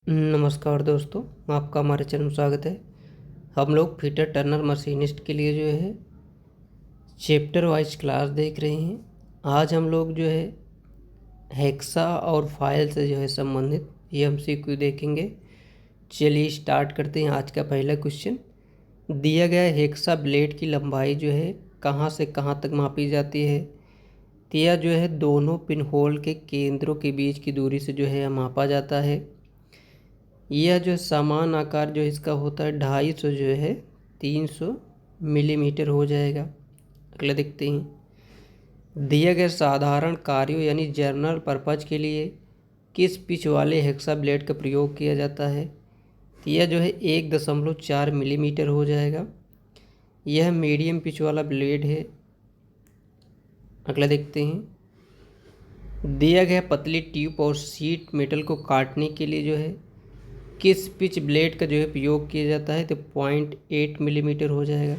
नमस्कार दोस्तों, आपका हमारे चैनल में स्वागत है। हम लोग फीटर टर्नर मशीनिस्ट के लिए जो है चैप्टर वाइज क्लास देख रहे हैं। आज हम लोग जो है हेक्सा और फाइल से जो है संबंधित एमसीक्यू देखेंगे। चलिए स्टार्ट करते हैं। आज का पहला क्वेश्चन दिया गया हेक्सा ब्लेड की लंबाई जो है कहाँ से कहाँ तक मापी जाती है। तो यह जो है दोनों पिन होल के केंद्रों के बीच की दूरी से जो है मापा जाता है। यह जो समान आकार जो इसका होता है 250 जो है 300 मिलीमीटर हो जाएगा। अगला देखते हैं। दिए गए साधारण कार्यों यानी जर्नल पर्पज के लिए किस पिच वाले हेक्सा ब्लेड का प्रयोग किया जाता है। तो यह जो है 1.4 मिलीमीटर हो जाएगा। यह मीडियम पिच वाला ब्लेड है। अगला देखते हैं। दिया गया पतली ट्यूब और शीट मेटल को काटने के लिए जो है किस पिच ब्लेड का जो है प्रयोग किया जाता है। तो 0.8 मिलीमीटर हो जाएगा।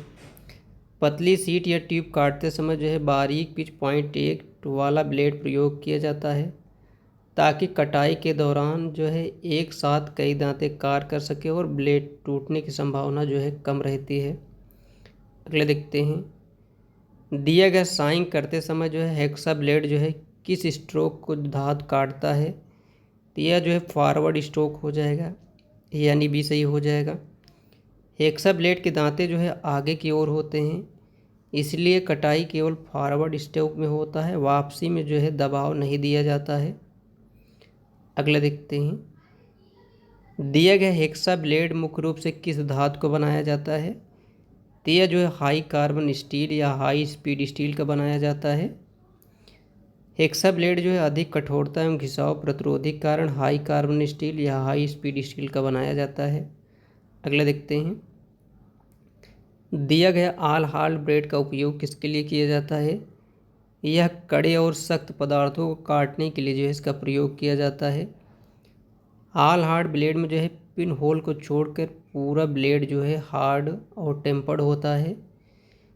पतली सीट या ट्यूब काटते समय जो है बारीक पिच 0.8 वाला ब्लेड प्रयोग किया जाता है ताकि कटाई के दौरान जो है एक साथ कई दांतें कार कर सके और ब्लेड टूटने की संभावना जो है कम रहती है। अगले देखते हैं। दिया गया साइन करते समय जो है हेक्सा ब्लेड जो है किस स्ट्रोक को धात काटता है। तो यह जो है फॉरवर्ड स्ट्रोक हो जाएगा, यानी बी सही हो जाएगा। हेक्सा ब्लेड के दांते जो है आगे की ओर होते हैं, इसलिए कटाई केवल फॉरवर्ड स्ट्रोक में होता है। वापसी में जो है दबाव नहीं दिया जाता है। अगला देखते हैं। दिया गया हेक्सा ब्लेड मुख्य रूप से किस धातु को बनाया जाता है। तो यह जो है हाई कार्बन स्टील या हाई स्पीड स्टील का बनाया जाता है। हेक्सा ब्लेड जो है अधिक कठोरता एवं घिसाव प्रतिरोधी के कारण हाई कार्बन स्टील या हाई स्पीड स्टील का बनाया जाता है। अगला देखते हैं। दिया गया ऑल हार्ड ब्लेड का उपयोग किसके लिए किया जाता है। यह कड़े और सख्त पदार्थों को काटने के लिए जो है इसका प्रयोग किया जाता है। ऑल हार्ड ब्लेड में जो है पिन होल को छोड़कर पूरा ब्लेड जो है हार्ड और टेम्पर्ड होता है,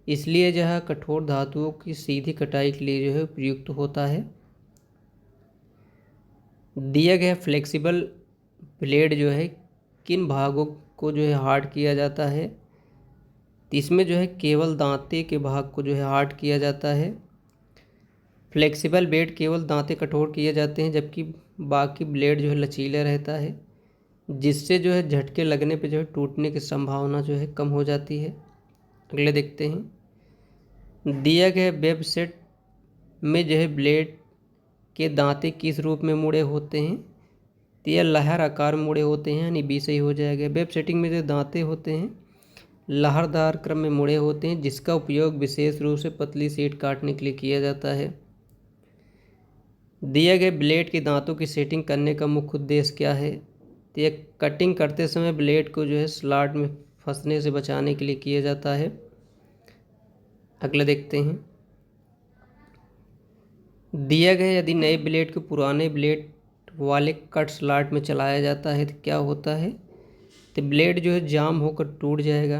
इसलिए यह कठोर धातुओं की सीधी कटाई के लिए जो है प्रयुक्त होता है। दिया गया फ्लेक्सिबल ब्लेड जो है किन भागों को जो है हार्ड किया जाता है। तो इसमें जो है केवल दांते के भाग को जो है हार्ड किया जाता है। फ्लेक्सिबल ब्लेड केवल दांते कठोर किए जाते हैं, जबकि बाकी ब्लेड जो है लचीला रहता है, जिससे जो है झटके लगने पे जो है टूटने की संभावना जो है कम हो जाती है। अगले देखते हैं। दिया गया वेब सेट में जो है ब्लेड के दांते किस रूप में मुड़े होते हैं। तो यह लहर आकार में मुड़े होते हैं, यानी बी सही हो जाएगा। वेब सेटिंग में जो दांते होते हैं लहरदार क्रम में मुड़े होते हैं, जिसका उपयोग विशेष रूप से पतली शीट काटने के लिए किया जाता है। दिए गए ब्लेड के दांतों की सेटिंग करने का मुख्य उद्देश्य क्या है। तो यह कटिंग करते समय ब्लेड को जो है स्लॉट में फंसने से बचाने के लिए किया जाता है। अगला देखते हैं। दिया गया यदि नए ब्लेड को पुराने ब्लेड वाले कट स्लॉट में चलाया जाता है तो क्या होता है। तो ब्लेड जो है जाम होकर टूट जाएगा।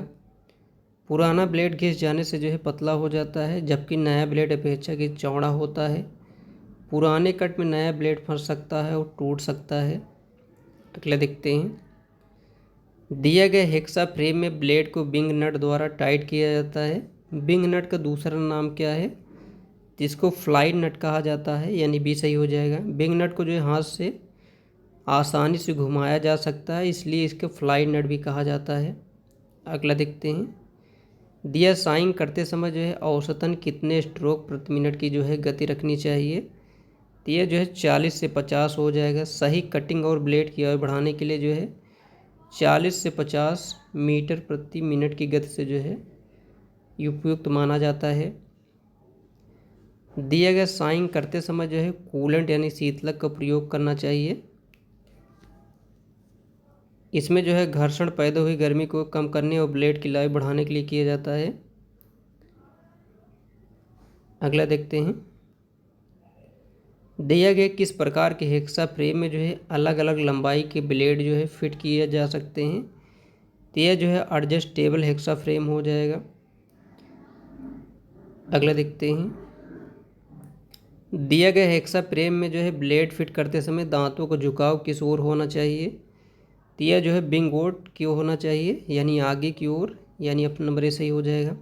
पुराना ब्लेड घिस जाने से जो है पतला हो जाता है, जबकि नया ब्लेड अपेक्षाकृत चौड़ा होता है। पुराने कट में नया ब्लेड फंस सकता है और टूट सकता है। अगला देखते हैं। दिया गया हेक्सा फ्रेम में ब्लेड को बिंग नट द्वारा टाइट किया जाता है। बिंग नट का दूसरा नाम क्या है, जिसको फ्लाइट नट कहा जाता है, यानी बी सही हो जाएगा। बिंग नट को जो है हाथ से आसानी से घुमाया जा सकता है, इसलिए इसको फ्लाइट नट भी कहा जाता है। अगला देखते हैं। दिया साइन करते समय जो है औसतन कितने स्ट्रोक प्रति मिनट की जो है गति रखनी चाहिए। तो यह जो है 40 से 50 हो जाएगा। सही कटिंग और ब्लेड की आयु बढ़ाने के लिए जो है 40 से 50 मीटर प्रति मिनट की गति से जो है उपयुक्त माना जाता है। दिया गया साइन करते समय जो है कूलेंट यानी शीतलक का प्रयोग करना चाहिए। इसमें जो है घर्षण पैदा हुई गर्मी को कम करने और ब्लेड की आयु बढ़ाने के लिए किया जाता है। अगला देखते हैं। दिया गया किस प्रकार के हेक्सा फ्रेम में जो है अलग अलग लंबाई के ब्लेड जो है फिट किए जा सकते हैं। तो यह जो है एडजस्टेबल हेक्सा फ्रेम हो जाएगा। अगला देखते हैं। दिया गया हेक्सा फ्रेम में जो है ब्लेड फिट करते समय दांतों का झुकाव किस ओर होना चाहिए। तो यह जो है बिंगोट क्यों होना चाहिए, यानी आगे की ओर, यानी अपना नंबर ए सही हो जाएगा।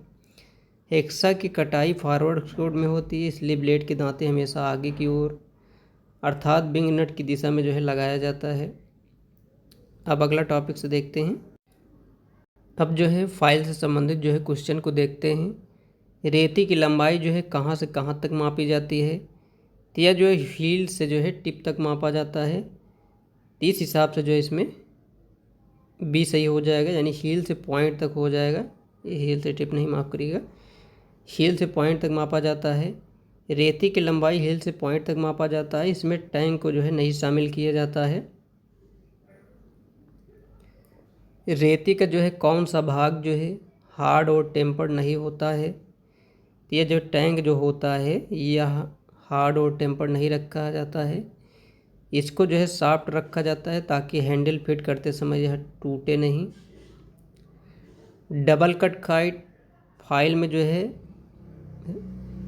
हेक्सा की कटाई फॉरवर्ड स्लोड में होती है, इसलिए ब्लेड के दांते हमेशा आगे की ओर अर्थात बिंग नट की दिशा में जो है लगाया जाता है। अब अगला टॉपिक से देखते हैं। अब जो है फाइल से संबंधित जो है क्वेश्चन को देखते हैं। रेती की लंबाई जो है कहाँ से कहाँ तक मापी जाती है, तो यह जो है हील से जो है टिप तक मापा जाता है। इस हिसाब से जो है इसमें बी सही हो जाएगा, यानी हील से पॉइंट तक हो जाएगा। ये हील से टिप नहीं, माफ़ करिएगा, हील से पॉइंट तक मापा जाता है। रेती की लंबाई हील से पॉइंट तक मापा जाता है, इसमें टैंक को जो है नहीं शामिल किया जाता है। रेती का जो है कौन सा भाग जो है हार्ड और टेम्पर्ड नहीं होता है, तो यह जो टैंक जो होता है यह हार्ड और टेम्पर्ड नहीं रखा जाता है। इसको जो है सॉफ्ट रखा जाता है ताकि हैंडल फिट करते समय यह टूटे नहीं। डबल कट काइट फाइल में जो है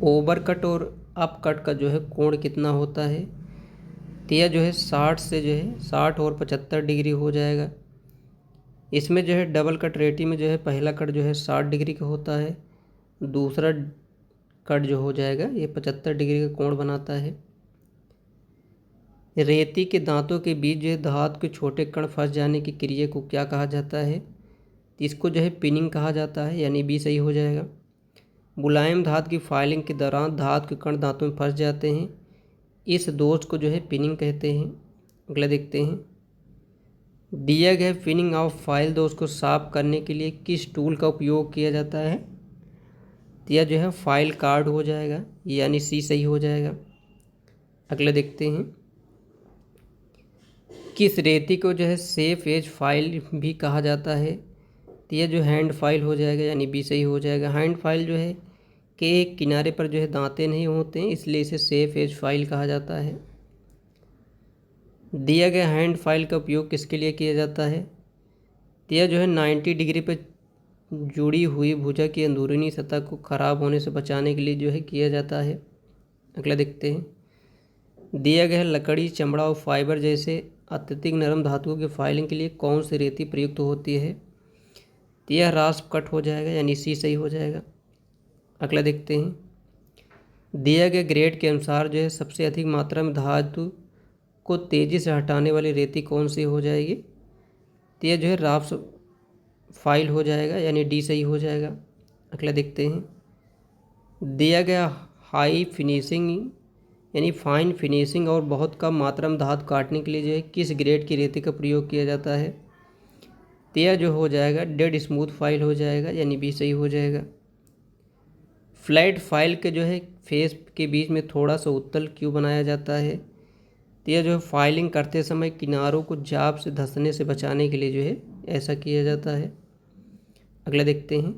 ओवर कट और अप कट का जो है कोण कितना होता है, तो यह जो है 60 से जो है 60 और 75 डिग्री हो जाएगा। इसमें जो है डबल कट रेती में जो है पहला कट जो है 60 डिग्री का होता है, दूसरा कट जो हो जाएगा ये 75 डिग्री का कोण बनाता है। रेती के दांतों के बीच जो है धातु के छोटे कण फंस जाने की क्रिया को क्या कहा जाता है, इसको जो है पिनिंग कहा जाता है, यानी बी सही हो जाएगा। मुलायम धातु की फाइलिंग के दौरान धातु के कण दांतों में फंस जाते हैं, इस दोष को जो है पिनिंग कहते हैं। अगला देखते हैं। दिया गया पिनिंग ऑफ फाइल दोष को साफ करने के लिए किस टूल का उपयोग किया जाता है, तो यह जो है फाइल कार्ड हो जाएगा, यानी सी सही हो जाएगा। अगला देखते हैं। किस रेती को जो है सेफ एज फाइल भी कहा जाता है, तो यह जो हैंड फाइल हो जाएगा, यानी बी सही हो जाएगा। हैंड फाइल जो है के एक किनारे पर जो है दांते नहीं होते हैं, इसलिए इसे सेफ एज फाइल कहा जाता है। दिया गया हैंड फाइल का उपयोग किसके लिए किया जाता है, तो यह जो है 90 डिग्री पर जुड़ी हुई भुजा की अंदरूनी सतह को खराब होने से बचाने के लिए जो है किया जाता है। अगला देखते हैं। दिया गया लकड़ी, चमड़ा और फाइबर जैसे अत्यधिक नरम धातुओं के फाइलिंग के लिए कौन सी रेती प्रयुक्त होती है, तो यह रास्प कट हो जाएगा, यानी सी सही हो जाएगा। अगला देखते हैं। दिया गया ग्रेड के अनुसार जो है सबसे अधिक मात्रा में धातु को तेज़ी से हटाने वाली रेती कौन सी हो जाएगी, तो यह जो है रास्प फाइल हो जाएगा, यानी डी सही हो जाएगा। अगला देखते हैं। दिया गया हाई फिनिशिंग यानी फाइन फिनिशिंग और बहुत कम मात्रा में धातु काटने के लिए जो है किस ग्रेड की रेती का प्रयोग किया जाता है, तो यह जो हो जाएगा डेड स्मूथ फाइल हो जाएगा, यानी बी सही हो जाएगा। फ्लैट फाइल के जो है फेस के बीच में थोड़ा सा उत्तल क्यों बनाया जाता है, तो यह जो है फाइलिंग करते समय किनारों को जाप से धंसने से बचाने के लिए जो है ऐसा किया जाता है। अगला देखते हैं।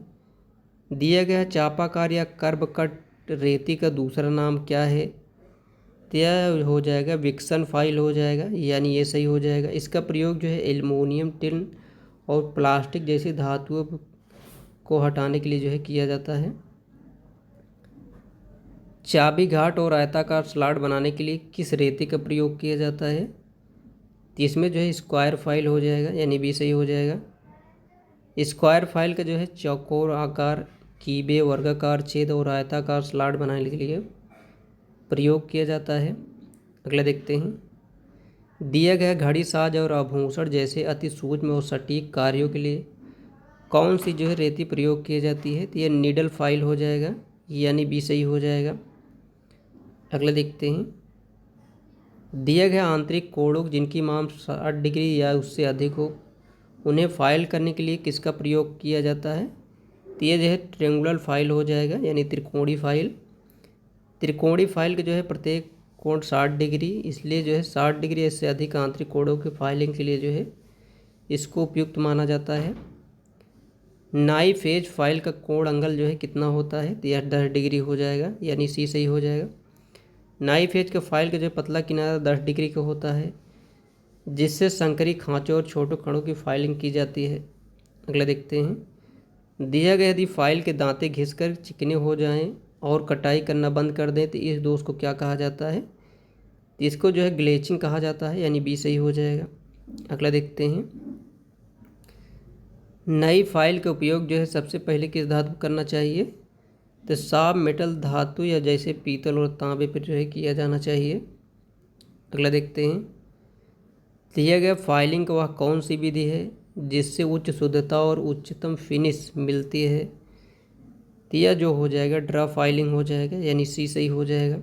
दिया गया चापाकार या कर्व कट रेती का दूसरा नाम क्या है, तो यह हो जाएगा विक्सन फाइल हो जाएगा, यानी ये सही हो जाएगा। इसका प्रयोग जो है एल्युमिनियम, टिन और प्लास्टिक जैसी धातुओं को हटाने के लिए जो है किया जाता है। चाबी घाट और आयताकार स्लॉट बनाने के लिए किस रेती का प्रयोग किया जाता है, तो इसमें जो है स्क्वायर फाइल हो जाएगा, यानी बी सही हो जाएगा। स्क्वायर फाइल का जो है चौकोर आकार, कीबे, वर्गाकार छेद और आयताकार स्लॉट बनाने के लिए प्रयोग किया जाता है। अगला देखते हैं। दिया गया घड़ी, साज और आभूषण जैसे अति सूक्ष्म और सटीक कार्यों के लिए कौन सी जो है रेती प्रयोग की जाती है, तो यह नीडल फाइल हो जाएगा, यानी बी सही हो जाएगा। अगला देखते हैं। दिया गया आंतरिक कोणों जिनकी माप 60 डिग्री या उससे अधिक हो, उन्हें फाइल करने के लिए किसका प्रयोग किया जाता है, तो यह जो है ट्रायंगुलर फाइल हो जाएगा, यानी त्रिकोणीय फाइल। त्रिकोणीय फाइल के जो है प्रत्येक कोण 60 डिग्री, इसलिए जो है 60 डिग्री इससे अधिक आंतरिक कोणों के फाइलिंग के लिए जो है इसको उपयुक्त माना जाता है। नाइफ एज फाइल का कोण एंगल जो है कितना होता है, तो यह 10 डिग्री हो जाएगा, यानी सी सही हो जाएगा। नाइफ एज का फाइल का जो पतला किनारा 10 डिग्री का होता है, जिससे संकरी खांचों और छोटे कणों की फाइलिंग की जाती है। अगला देखते हैं। दिया गया यदि फाइल के दांते घिसकर चिकने हो जाएं और कटाई करना बंद कर दें, तो इस दोष को क्या कहा जाता है, तो इसको जो है ग्लेचिंग कहा जाता है, यानी बी सही हो जाएगा। अगला देखते हैं। नई फाइल का उपयोग जो है सबसे पहले किस धातु पर करना चाहिए? तो साफ मेटल धातु या जैसे पीतल और तांबे पर जो है किया जाना चाहिए। अगला देखते हैं, दिया गया फाइलिंग का वह कौन सी विधि है जिससे उच्च शुद्धता और उच्चतम फिनिश मिलती है? तो यह जो हो जाएगा ड्रा फाइलिंग हो जाएगा, यानी सी सही हो जाएगा।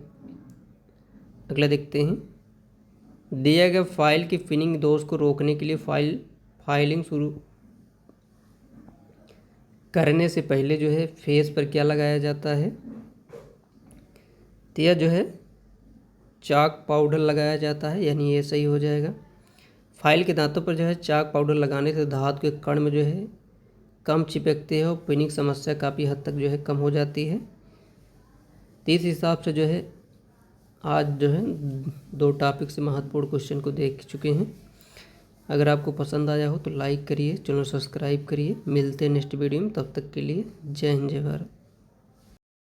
अगला देखते हैं, दिया गया फाइल की फिनिंग दोष को रोकने के लिए फाइलिंग शुरू करने से पहले जो है फेस पर क्या लगाया जाता है? तो यह जो है चाक पाउडर लगाया जाता है, यानी ये सही हो जाएगा। फाइल के दांतों पर जो है चाक पाउडर लगाने से धातु के कण में जो है कम चिपकते हैं और पिनिंग समस्या काफ़ी हद तक जो है कम हो जाती है। तो इस हिसाब से जो है आज जो है 2 टॉपिक से महत्वपूर्ण क्वेश्चन को देख चुके हैं। अगर आपको पसंद आया हो तो लाइक करिए, चैनल सब्सक्राइब करिए। मिलते हैं नेक्स्ट वीडियो में, तब तक के लिए जय हिंद जय भारत।